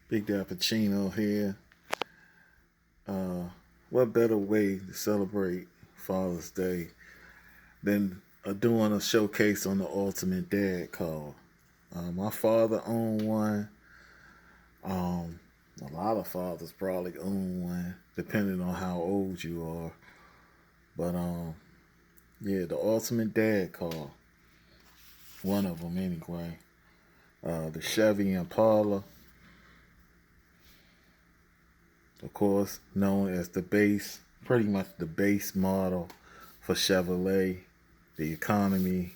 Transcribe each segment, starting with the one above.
Big Cappuccino here. Uh, what better way to celebrate Father's Day than doing a showcase on the Ultimate Dad Card? My father owned one. Um, a lot of fathers probably own one, depending on how old you are. But yeah, the Ultimate Dad Card, one of them anyway. The Chevy Impala, of course, known as the base, pretty much the base model for Chevrolet, the economy,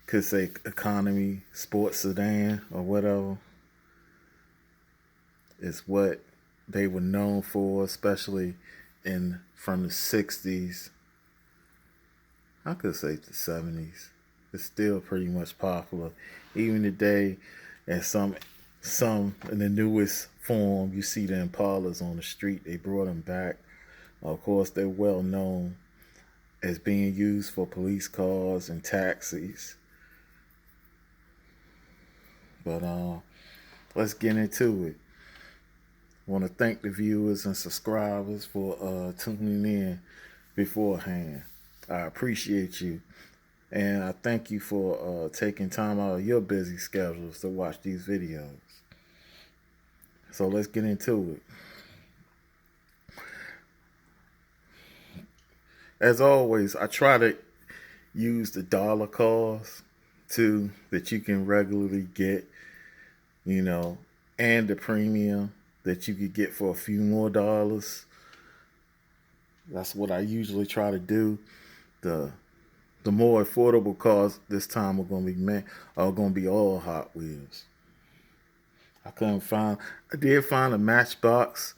could say economy sports sedan or whatever, is what they were known for, especially in from the 60s. I could say the 70s. It's still pretty much popular. Even today, and some in the newest form, you see the Impalas on the street. They brought them back. Of course, they're well known as being used for police cars and taxis. But let's get into it. I want to thank the viewers and subscribers for tuning in beforehand. I appreciate you. And I thank you for taking time out of your busy schedules to watch these videos. So let's get into it. As always, I try to use the dollar cars too that you can regularly get, you know, and the premium that you could get for a few more dollars. That's what I usually try to do. The the more affordable cars this time are gonna be all Hot Wheels. I did find a Matchbox,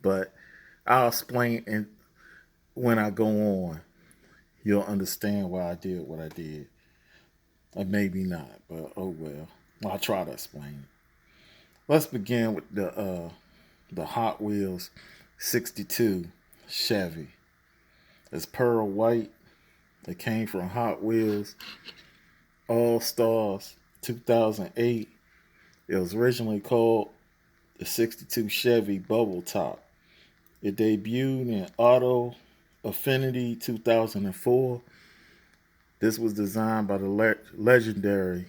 but I'll explain and when I go on, you'll understand why I did what I did. Or maybe not, but oh well. I'll try to explain it. Let's begin with the Hot Wheels 62 Chevy. It's pearl white. It came from Hot Wheels All Stars 2008. It was originally called the 62 Chevy Bubble Top. It debuted in Auto Affinity 2004. This was designed by the legendary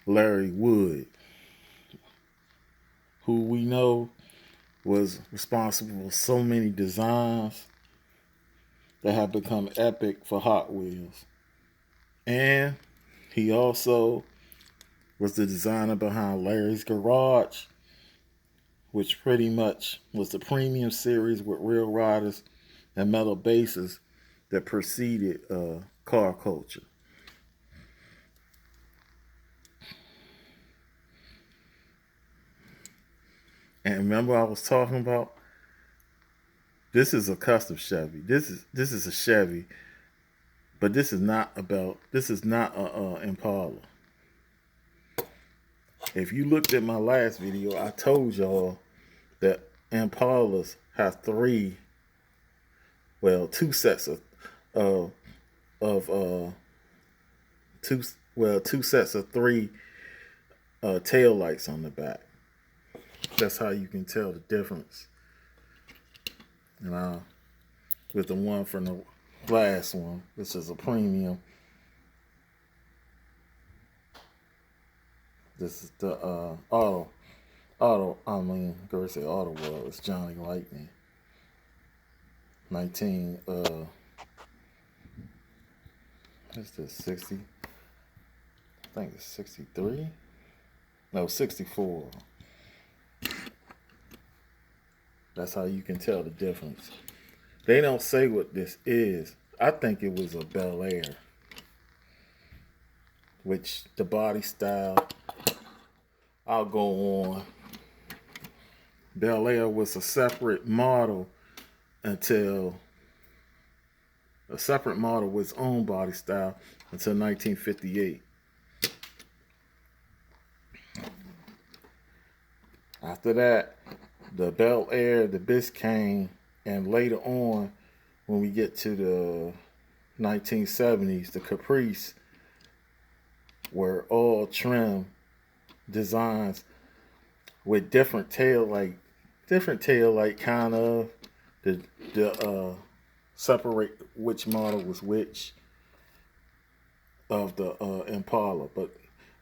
Larry Wood, who we know was responsible for so many designs that have become epic for Hot Wheels. And he also was the designer behind Larry's Garage, which pretty much was the premium series with real riders and metal bases that preceded car culture. And remember, I was talking about this is a custom Chevy. This is a Chevy, but this is not a Impala. If you looked at my last video, I told y'all that Impalas have two sets of of two sets of three tail lights on the back. That's how you can tell the difference. And with the one from the last one, which is a premium. This is the go say auto world. It's Johnny Lightning. 19 what's this, 60? I think it's 63. No, 64. That's how you can tell the difference. They don't say what this is. I think it was a Bel Air, which the body style, I'll go on. Bel Air was a separate model until a separate model with its own body style until 1958. After that, the Bel Air, the Biscayne, and later on, when we get to the 1970s, the Caprice were all trimmed designs with different tail light kind of the separate which model was which of the Impala. But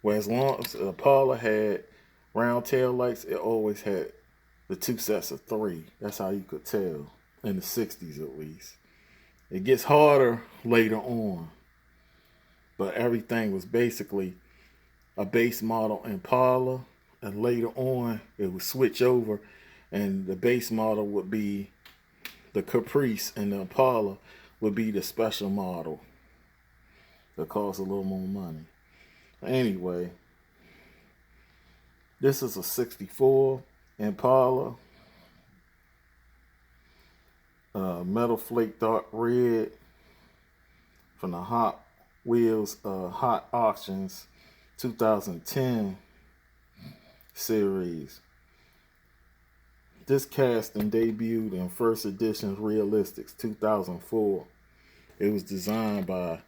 well, as long as the Impala had round tail lights, it always had the two sets of three. That's how you could tell in the 60s at least. It gets harder later on, but everything was basically a base model Impala, and later on it would switch over, and the base model would be the Caprice, and the Impala would be the special model that costs a little more money. Anyway, this is a 64 Impala, metal flake dark red from the Hot Wheels Hot Auctions 2010 series. This casting debuted in First Editions Realistics 2004. It was designed by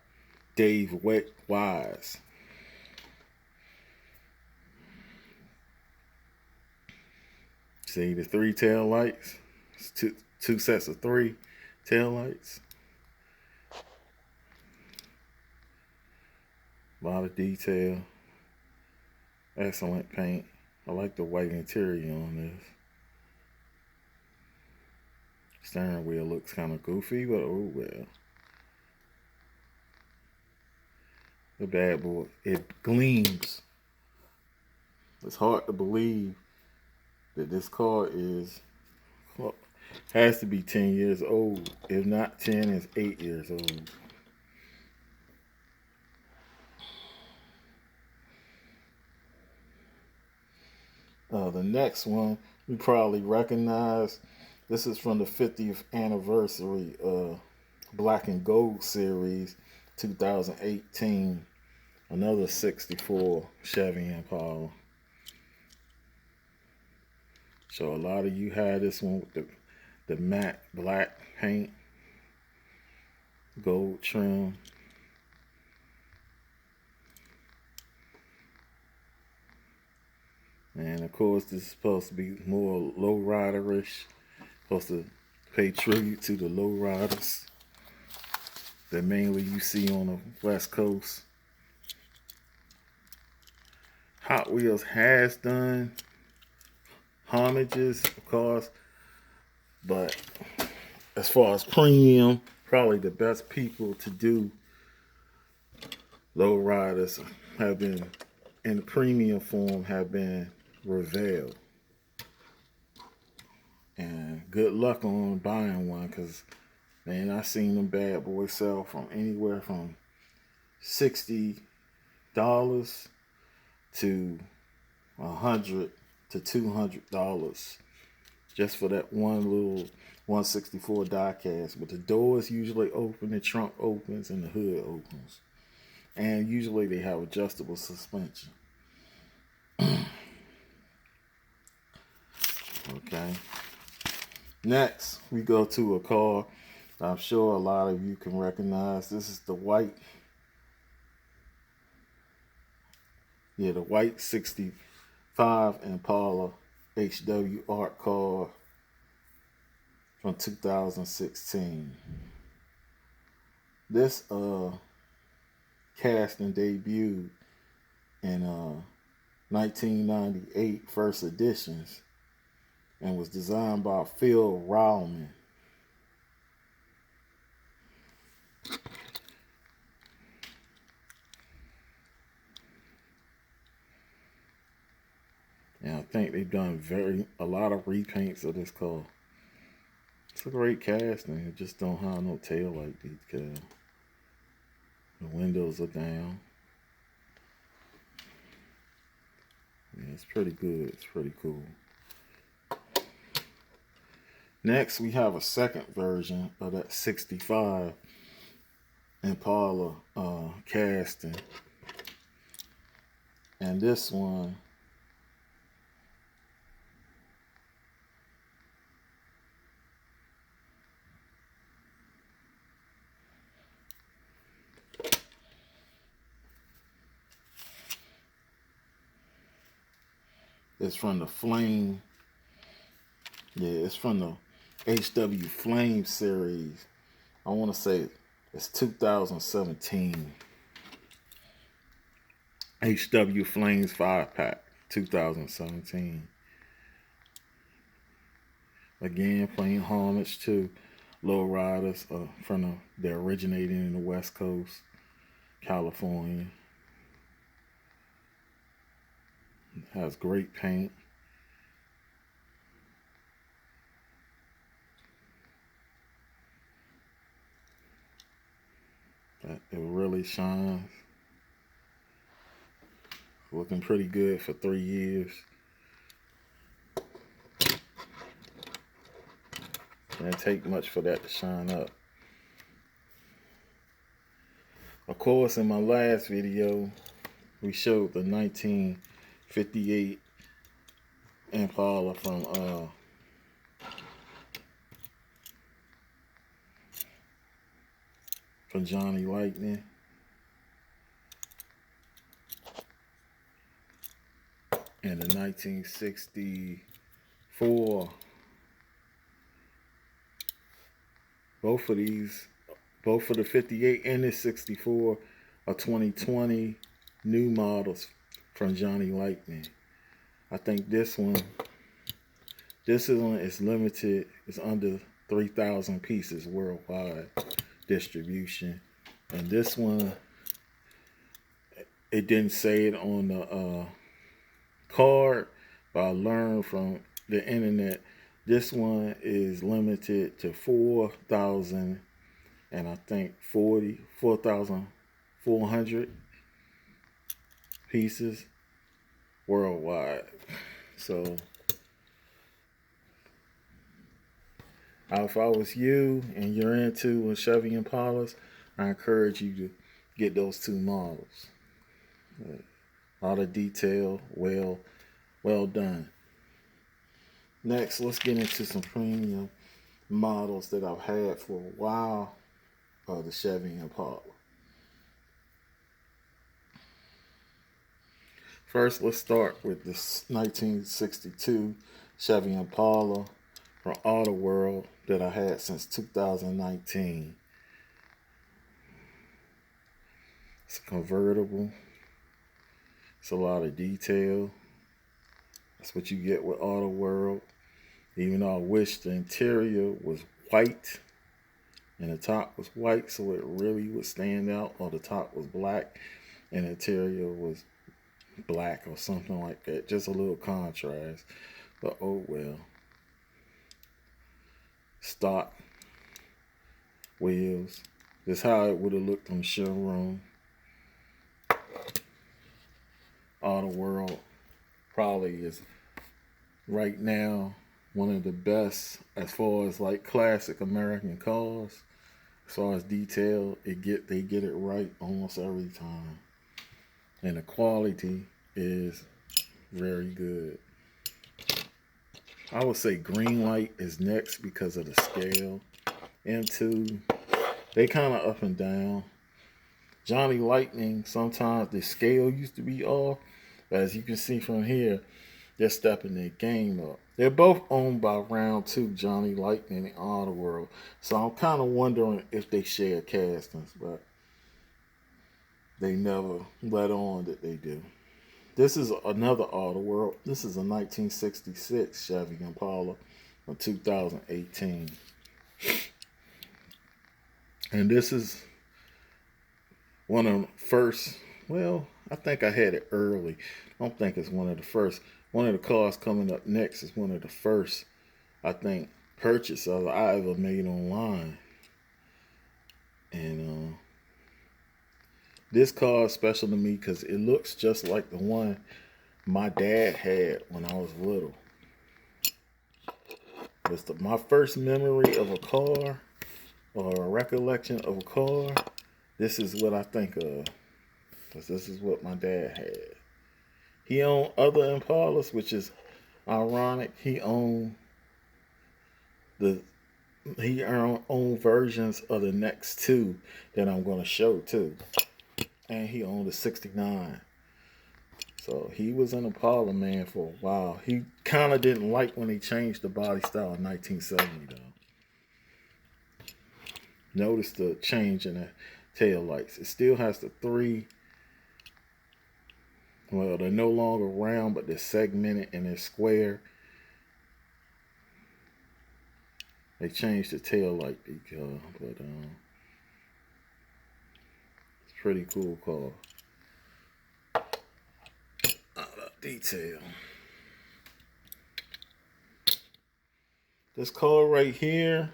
Dave Wise. See the three tail lights? It's two sets of three tail lights. A lot of detail. Excellent paint. I like the white interior on this. Steering wheel looks kind of goofy, but oh well. The bad boy, it gleams. It's hard to believe that this car has to be 10 years old. If not 10, it's 8 years old. The next one we probably recognize. This is from the 50th anniversary Black and Gold series 2018. Another 64 Chevy Impala. So a lot of you had this one with the matte black paint, gold trim. And of course, this is supposed to be more lowriderish. Supposed to pay tribute to the lowriders that mainly you see on the West Coast. Hot Wheels has done homages, of course, but as far as premium, probably the best people to do lowriders have been in the premium form have been Revell. And good luck on buying one, because man, I seen them bad boys sell from anywhere from $60 to $100 to $200 just for that one little 164 diecast. But the doors usually open, the trunk opens, and the hood opens. And usually they have adjustable suspension. Okay. Next, we go to a car I'm sure a lot of you can recognize. This is the white. The white 65 Impala HW Art car from 2016. This casting debuted in 1998 First Editions and was designed by Phil Rowman. And I think they've done a lot of repaints of this car. It's a great casting. It just don't have no tail light decal. The windows are down. Yeah, it's pretty good. It's pretty cool. Next, we have a second version of that 65 Impala casting. And this one It's from the Flame. Yeah, it's from the HW Flame series. I want to say it's 2017. HW Flames 5-pack, 2017. Again, playing homage to low riders they're originating in the West Coast, California. Has great paint. It really shines. Looking pretty good for 3 years. Didn't take much for that to shine up. Of course, in my last video, we showed the 1958 Impala from Johnny Lightning. And the 1964. Both of the 58 and the 64 are 2020 new models from Johnny Lightning. I think this one is limited. It's under 3,000 pieces worldwide distribution. And this one, it didn't say it on the card, but I learned from the internet. This one is limited to 4,000 and I think 4,400 pieces worldwide. So if I was you and you're into Chevy Impalas, I encourage you to get those two models. All the detail, well done. Next, let's get into some premium models that I've had for a while of the Chevy Impala. First, let's start with this 1962 Chevy Impala from Auto World that I had since 2019. It's a convertible. It's a lot of detail. That's what you get with Auto World. Even though I wish the interior was white and the top was white so it really would stand out, or the top was black and the interior was black or something like that. Just a little contrast. But oh well. Stock wheels. This is how it would have looked on the showroom. Auto World probably is right now one of the best as far as like classic American cars. As far as detail, they get it right almost every time. And the quality is very good. I would say Greenlight is next because of the scale. M2, they kind of up and down. Johnny Lightning, sometimes the scale used to be off. But as you can see from here, they're stepping their game up. They're both owned by Round 2, Johnny Lightning and Auto World. So I'm kind of wondering if they share castings, but they never let on that they do. This is another Auto World. This is a 1966 Chevy Impala from 2018. And this is one of the first, well, I think I had it early. I don't think it's one of the first. One of the cars coming up next is one of the first, I think, purchases I ever made online. And this car is special to me because it looks just like the one my dad had when I was little. It's my first memory of a car or a recollection of a car. This is what I think of, because this is what my dad had. He owned other Impalas, which is ironic. He owned versions of the next two that I'm going to show too. And he owned a 69. So he was an Impala man for a while. He kind of didn't like when they changed the body style in 1970 though. Notice the change in the tail lights. It still has the three. Well, they're no longer round, but they're segmented and they're square. They changed the tail light decal, but it's pretty cool car. Detail. This car right here,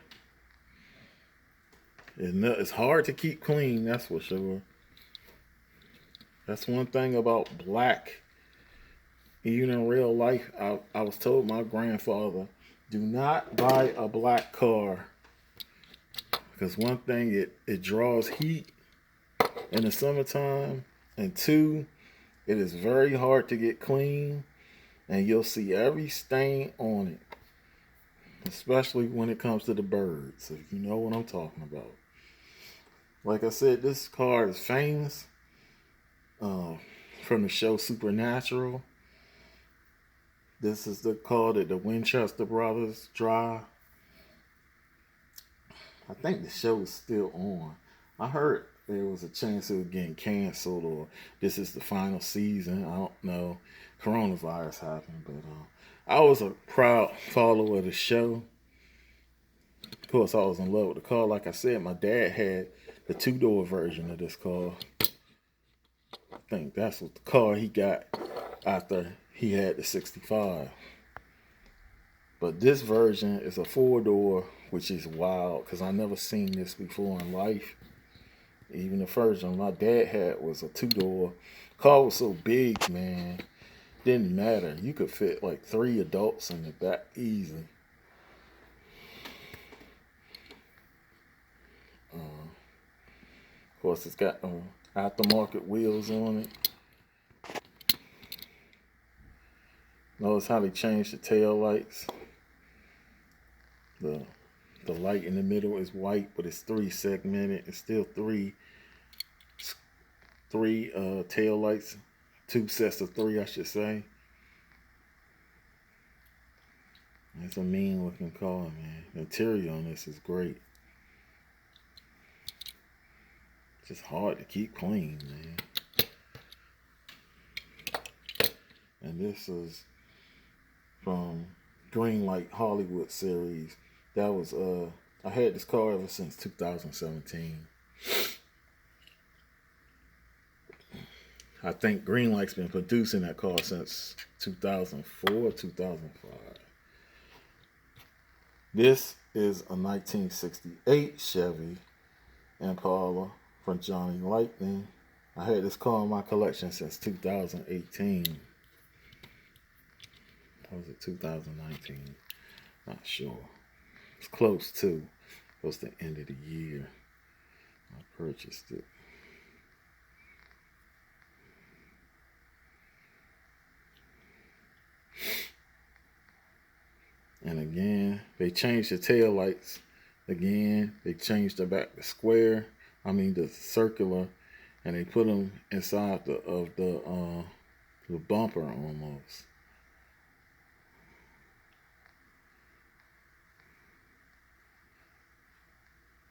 it's hard to keep clean, that's for sure. That's one thing about black. Even in real life, I was told my grandfather, do not buy a black car. Because one thing, it draws heat in the summertime. And two, it is very hard to get clean. And you'll see every stain on it. Especially when it comes to the birds. If you know what I'm talking about. Like I said, this car is famous. From the show Supernatural. This is the car that the Winchester brothers drive. I think the show is still on. I heard there was a chance it was getting canceled or this is the final season. I don't know. Coronavirus happened, but I was a proud follower of the show. Of course, I was in love with the car. Like I said, my dad had the two-door version of this car. I think that's what the car he got after he had the 65. But this version is a four-door, which is wild because I never seen this before in life. Even the first one my dad had was a two-door. Car was so big, man. Didn't matter. You could fit like 3 adults in the back easy. Of course, it's got aftermarket wheels on it. Notice how they changed the tail lights. The light in the middle is white, but it's 3 segmented. It's still three tail lights, 2 sets of 3, I should say. It's a mean looking car, man. The interior on this is great. Just hard to keep clean, man. And this is from Greenlight Hollywood series. That was I had this car ever since 2017. I think Greenlight's been producing that car since 2004, 2005. This is a 1968 Chevy Impala from Johnny Lightning. I had this car in my collection since 2018. Or was it 2019? Not sure. It's close to. It was the end of the year. I purchased it. And again, they changed the tail lights. Again, they changed the back to square. I mean the circular, and they put them inside the bumper almost.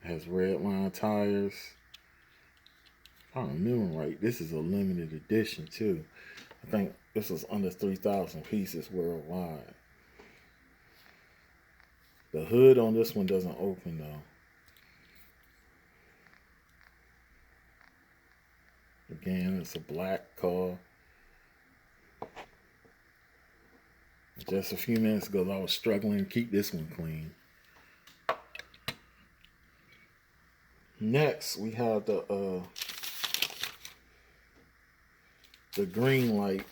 It has red line tires. If I remember right, this is a limited edition too. I think this was under 3,000 pieces worldwide. The hood on this one doesn't open though. Again, it's a black car. Just a few minutes ago, I was struggling to keep this one clean. Next, we have the Greenlight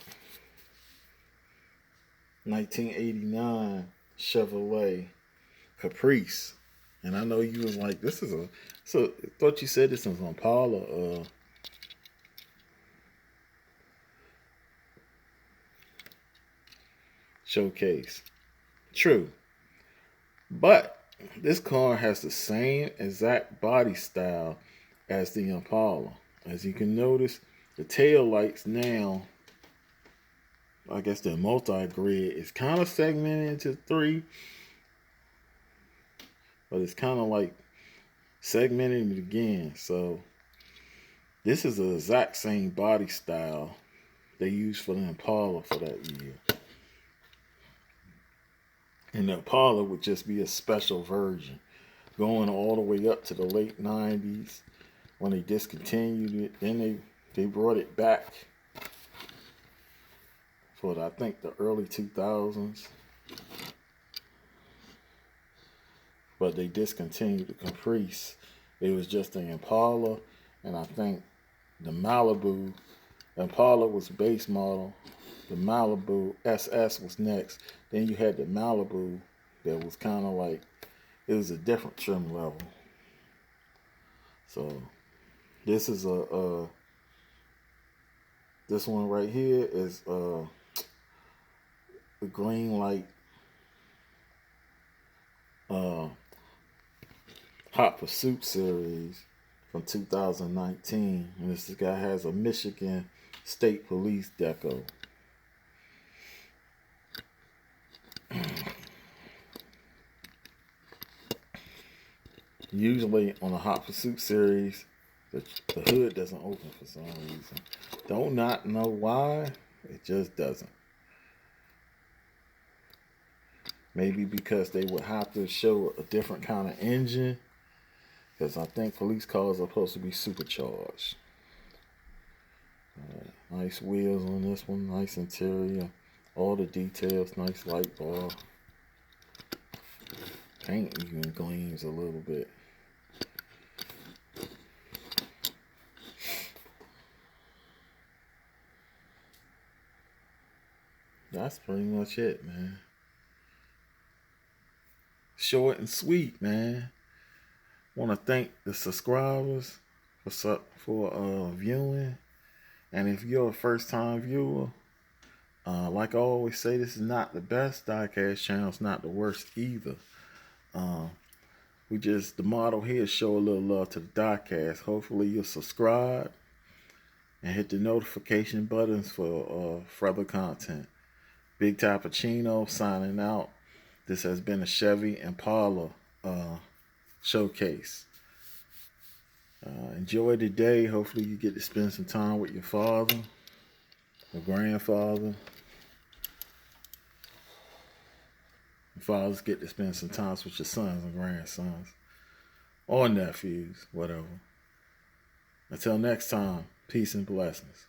1989 Chevrolet Caprice. And I know you was like, this is I thought you said this was on Impala showcase. True. But this car has the same exact body style as the Impala. As you can notice, the tail lights now I guess the multi-grid is kind of segmented into three, but it's kind of like segmenting it again. So this is the exact same body style they used for the Impala for that year. And the Impala would just be a special version, going all the way up to the late 90s when they discontinued it. Then they brought it back for I think the early 2000s. But they discontinued the Caprice. It was just the Impala, and I think the Malibu. The Impala was the base model. The Malibu SS was next. Then you had the Malibu that was kind of like, it was a different trim level. So this is this one right here is the Greenlight Hot Pursuit series from 2019, and this guy has a Michigan State Police deco. Usually on the Hot Pursuit series, the hood doesn't open for some reason. Don't not know why, it just doesn't. Maybe because they would have to show a different kind of engine, because I think police cars are supposed to be supercharged. Nice wheels on this one, nice interior, all the details, nice light bar. Paint even gleams a little bit. That's pretty much it, man. Short and sweet, man. Want to thank the subscribers for viewing. And if you're a first-time viewer, like I always say, this is not the best. Diecast channel is not the worst either. The motto here is show a little love to the Diecast. Hopefully you'll subscribe and hit the notification buttons for further content. Big Tappuccino signing out. This has been a Chevy Impala showcase. Enjoy the day. Hopefully you get to spend some time with your father, your grandfather. Your fathers get to spend some time with your sons and grandsons, or nephews, whatever. Until next time, peace and blessings.